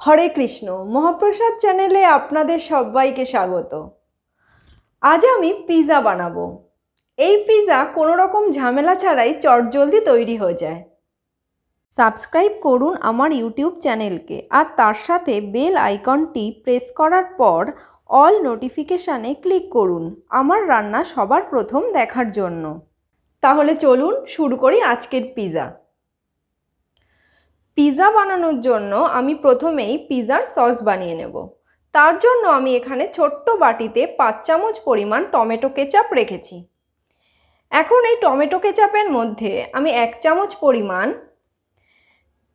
হরে কৃষ্ণ। মহাপ্রসাদ চ্যানেলে আপনাদের সবাইকে স্বাগত। আজ আমি পিৎজা বানাবো। এই পিৎজা কোনো রকম ঝামেলা ছাড়াই চটজলদি তৈরি হয়ে যায়। সাবস্ক্রাইব করুন আমার ইউটিউব চ্যানেলকে আর তার সাথে বেল আইকনটি প্রেস করার পর অল নোটিফিকেশানে ক্লিক করুন আমার রান্না সবার প্রথম দেখার জন্য। তাহলে চলুন শুরু করি আজকের পিৎজা। পিৎজা বানানোর জন্য আমি প্রথমেই পিৎজার সস বানিয়ে নেব। তার জন্য আমি এখানে ছোট্ট বাটিতে 5 চামচ পরিমাণ টমেটো কেচাপ রেখেছি। এখন এই টমেটো কেচাপের মধ্যে আমি 1 চামচ পরিমাণ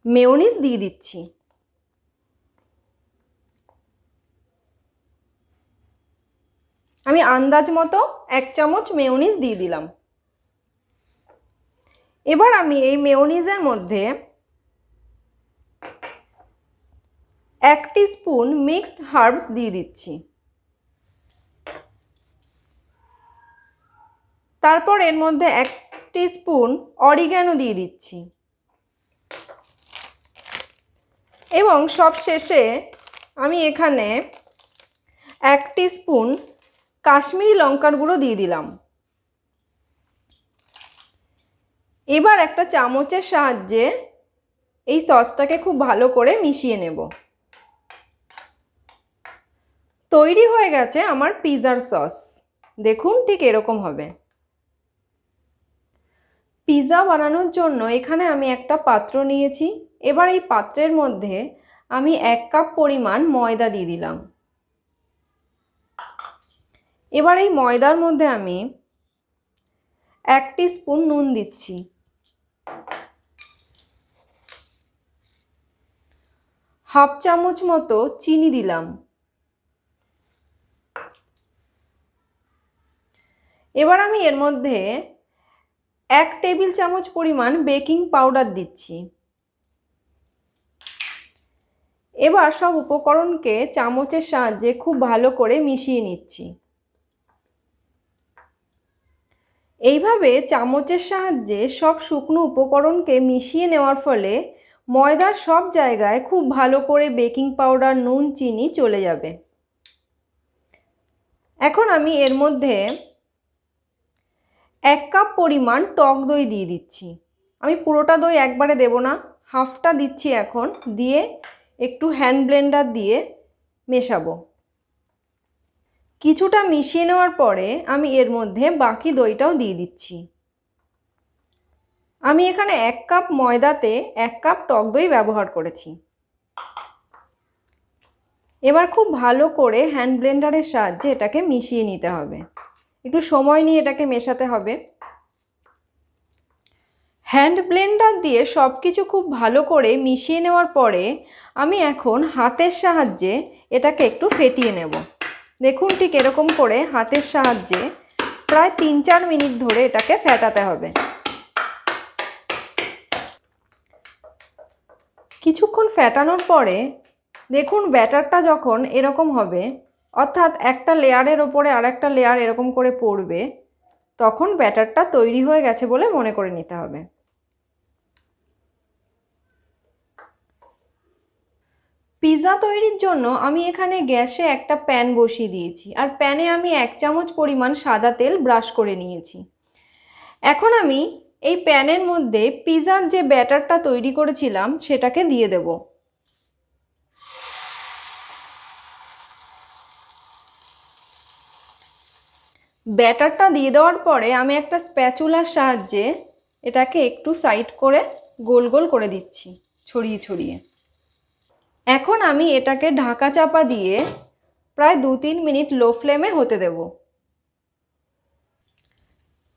মেয়োনিজ দিয়ে দিচ্ছি। আমি আন্দাজ মতো 1 চামচ মেয়োনিজ দিয়ে দিলাম। এবার আমি এই মেয়োনিজের মধ্যে 1 টিস্পুন মিক্সড হার্বস দিয়ে দিচ্ছি। তারপর এর মধ্যে 1 টিস্পুন অরিগ্যানো দিয়ে দিচ্ছি এবং সব শেষে আমি এখানে 1 টিস্পুন কাশ্মীরি লঙ্কার গুঁড়ো দিয়ে দিলাম। এবার একটা চামচের সাহায্যে এই সসটাকে খুব ভালো করে মিশিয়ে নেব। তৈরি হয়ে গেছে আমার পিৎজার সস। দেখুন ঠিক এরকম হবে। পিৎজা বানানোর জন্য এখানে আমি একটা পাত্র নিয়েছি। এবার এই পাত্রের মধ্যে আমি 1 কাপ পরিমাণ ময়দা দিয়ে দিলাম। এবার এই ময়দার মধ্যে আমি 1 টিস্পুন নুন দিচ্ছি। হাফ চামচ মতো চিনি দিলাম। এবার আমি এর মধ্যে 1 টেবিল চামচ পরিমাণ বেকিং পাউডার দিচ্ছি। এবার সব উপকরণকে চামচের সাহায্যে খুব ভালো করে মিশিয়ে নিচ্ছি। এইভাবে চামচের সাহায্যে সব শুকনো উপকরণকে মিশিয়ে নেওয়ার ফলে ময়দার সব জায়গায় খুব ভালো করে বেকিং পাউডার, নুন, চিনি চলে যাবে। এখন আমি এর মধ্যে 1 কাপ পরিমাণ টক দই দিয়ে দিচ্ছি। আমি পুরোটা দই একবারে দেব না, হাফটা দিচ্ছি। এখন দিয়ে একটু হ্যান্ড ব্লেন্ডার দিয়ে মেশাবো। কিছুটা মিশিয়ে নেওয়ার পরে আমি এর মধ্যে বাকি দইটাও দিয়ে দিচ্ছি। আমি এখানে 1 কাপ ময়দাতে 1 কাপ টক দই ব্যবহার করেছি। এবার খুব ভালো করে হ্যান্ড ব্লেন্ডারের সাহায্যে এটাকে মিশিয়ে নিতে হবে। একটু সময় নিয়ে এটাকে মেশাতে হবে। হ্যান্ড ব্লেন্ডার দিয়ে সব কিছু খুব ভালো করে মিশিয়ে নেওয়ার পরে আমি এখন হাতের সাহায্যে এটাকে একটু ফেটিয়ে নেব। দেখুন ঠিক এরকম করে হাতের সাহায্যে প্রায় 3-4 মিনিট ধরে এটাকে ফেটাতে হবে। কিছুক্ষণ ফেটানোর পরে দেখুন ব্যাটারটা যখন এরকম হবে, অর্থাৎ একটা লেয়ারের ওপরে আর একটা লেয়ার এরকম করে পড়বে, তখন ব্যাটারটা তৈরি হয়ে গেছে বলে মনে করে নিতে হবে। পিৎজা তৈরির জন্য আমি এখানে গ্যাসে একটা প্যান বসিয়ে দিয়েছি আর প্যানে আমি 1 চামচ পরিমাণ সাদা তেল ব্রাশ করে নিয়েছি। এখন আমি এই প্যানের মধ্যে পিৎজার যে ব্যাটারটা তৈরি করেছিলাম সেটাকে দিয়ে দেব। ব্যাটারটা দিয়ে দেওয়ার পরে আমি একটা স্প্যাচুলার সাহায্যে এটাকে একটু সাইড করে গোল গোল করে দিচ্ছি, ছড়িয়ে ছড়িয়ে। এখন আমি এটাকে ঢাকা চাপা দিয়ে প্রায় 2-3 মিনিট লো ফ্লেমে হতে দেব।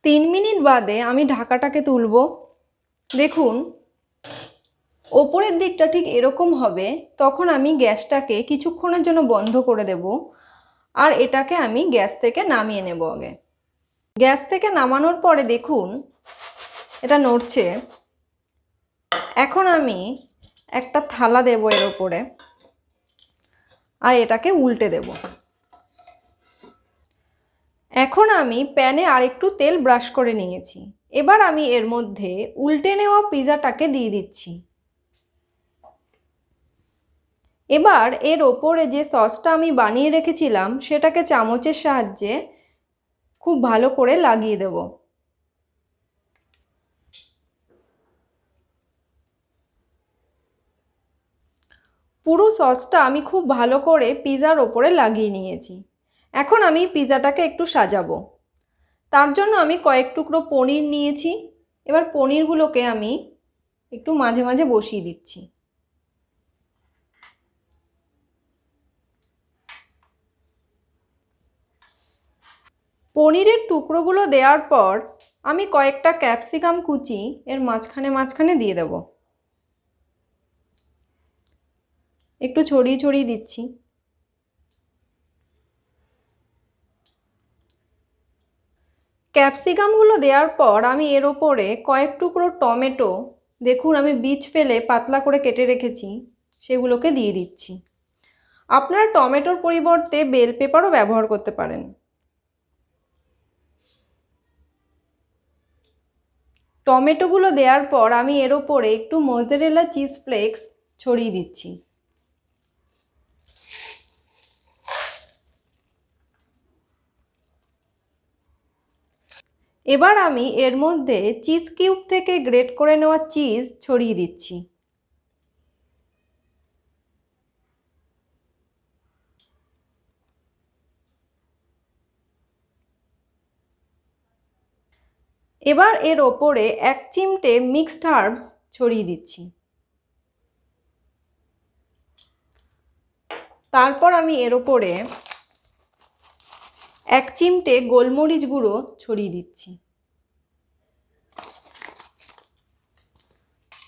3 মিনিট বাদে আমি ঢাকাটাকে তুলব। দেখুন ওপরের দিকটা ঠিক এরকম হবে। তখন আমি গ্যাসটাকে কিছুক্ষণের জন্য বন্ধ করে দেব আর এটাকে আমি গ্যাস থেকে নামিয়ে নেব। আগে গ্যাস থেকে নামানোর পরে দেখুন এটা নড়ছে। এখন আমি একটা থালা দেব এর ওপরে আর এটাকে উল্টে দেব। এখন আমি প্যানে আরেকটু তেল ব্রাশ করে নিয়েছি। এবার আমি এর মধ্যে উল্টে নেওয়া পিৎজাটাকে দিয়ে দিচ্ছি। এবার এর ওপরে যে সসটা আমি বানিয়ে রেখেছিলাম সেটাকে চামচের সাহায্যে খুব ভালো করে লাগিয়ে দেব। পুরো সসটা আমি খুব ভালো করে পিৎজার ওপরে লাগিয়ে নিয়েছি। এখন আমি পিৎজাটাকে একটু সাজাবো। তার জন্য আমি কয়েক টুকরো পনির নিয়েছি। এবার পনিরগুলোকে আমি একটু মাঝে মাঝে বসিয়ে দিচ্ছি। পনিরের টুকরোগুলো দেওয়ার পর আমি কয়েকটা ক্যাপসিকাম কুচি এর মাঝখানে মাঝখানে দিয়ে দেব। একটু ছড়িয়ে ছড়িয়ে দিচ্ছি। ক্যাপসিকামগুলো দেওয়ার পর আমি এর ওপরে কয়েক টুকরো টমেটো, দেখুন আমি বীজ ফেলে পাতলা করে কেটে রেখেছি, সেগুলোকে দিয়ে দিচ্ছি। আপনারা টমেটোর পরিবর্তে বেল পেপারও ব্যবহার করতে পারেন। টমেটোগুলো দেওয়ার পর আমি এর ওপরে একটু মোজারেলা চিজ ফ্লেক্স ছড়িয়ে দিচ্ছি। এবার আমি এর মধ্যে চিজ কিউব থেকে গ্রেট করে নেওয়া চিজ ছড়িয়ে দিচ্ছি। এবার এর ওপরে 1 চিমটে মিক্সড হার্বস ছড়িয়ে দিচ্ছি। তারপর আমি এর ওপরে 1 চিমটে গোলমরিচ গুঁড়ো ছড়িয়ে দিচ্ছি।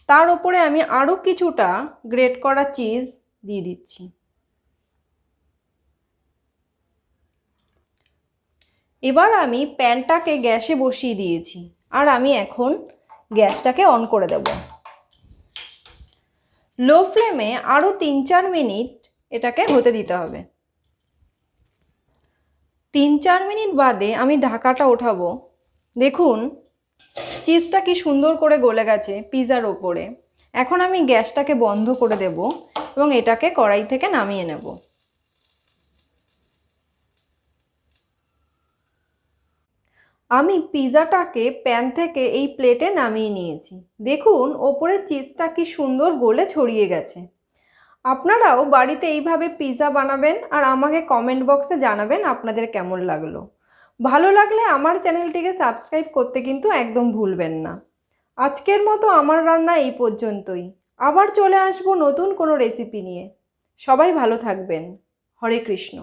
তার ওপরে আমি আরও কিছুটা গ্রেট করা চিজ দিয়ে দিচ্ছি। এবার আমি প্যানটাকে গ্যাসে বসিয়ে দিয়েছি আর আমি এখন গ্যাসটাকে অন করে দেব। লো ফ্লেমে আরও 3-4 মিনিট এটাকে হতে দিতে হবে। 3-4 মিনিট বাদে আমি ঢাকাটা ওঠাবো। দেখুন চিজটা কি সুন্দর করে গলে গেছে পিৎজার ওপরে। এখন আমি গ্যাসটাকে বন্ধ করে দেব এবং এটাকে কড়াই থেকে নামিয়ে নেব। আমি পিৎজাটাকে প্যান থেকে এই প্লেটে নামিয়ে নিয়েছি। দেখুন ওপরে চিজটা কি সুন্দর গলে ছড়িয়ে গেছে। আপনারাও বাড়িতে এইভাবে পিৎজা বানাবেন আর আমাকে কমেন্ট বক্সে জানাবেন আপনাদের কেমন লাগলো। ভালো লাগলে আমার চ্যানেলটিকে সাবস্ক্রাইব করতে কিন্তু একদম ভুলবেন না। আজকের মতো আমার রান্না এই পর্যন্তই। আবার চলে আসবো নতুন কোনো রেসিপি নিয়ে। সবাই ভালো থাকবেন। হরে কৃষ্ণ।